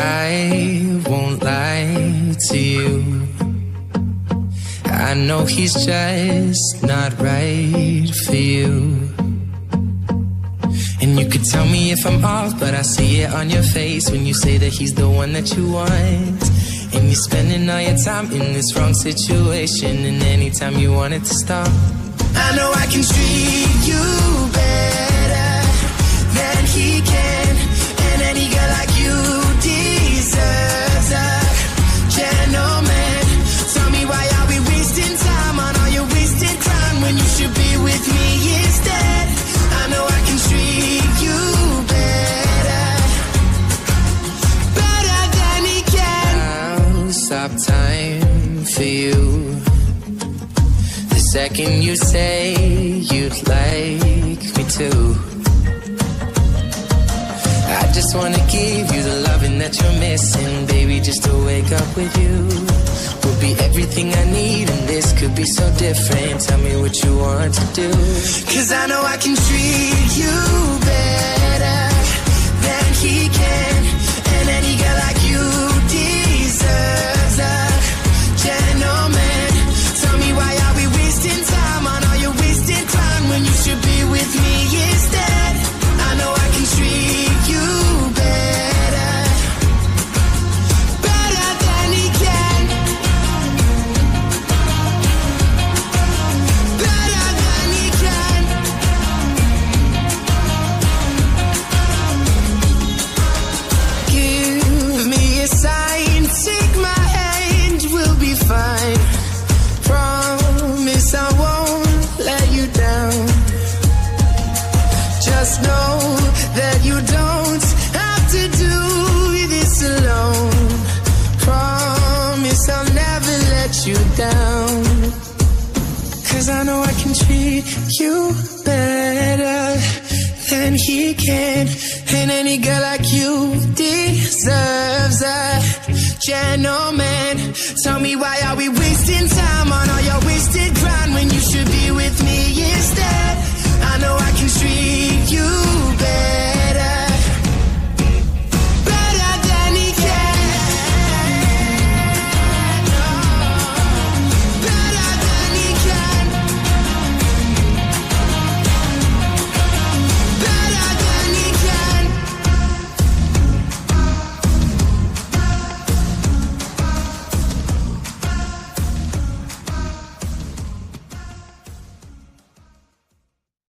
I won't lie to you. I know he's just not right for you. And you could tell me if I'm off, but I see it on your face when you say that he's the one that you want. And you're spending all your time in this wrong situation, and anytime you want it to stop, I know I can treat you better than he can. And any girl like you deserves a gentleman. Tell me, why are we wasting time on all your wasted crime when you should be with me instead? I know I can treat you better, better than he can. I'll stop time for you the second you say you'd like me to. I just wanna give you the loving that you're missing, baby, just to wake up with you will be everything I need, and this could be so different. Tell me what you want to do, 'cause I know I can treat you better than he can. And any girl like you deserves a gentleman. Tell me, why are we wasting time on all your wasted crime when you should be with me instead? I know I can treat you better, better than he can, better than he can. Give me a sign, take my hand, we'll be fine. Promise I won't let you down. Just know that you don't have to do this alone. Promise I'll never let you down, 'cause I know I can treat you better than he can. And any girl like you deserves a gentleman. Tell me, why are we wasting time on all your wasted grind when you should be with me?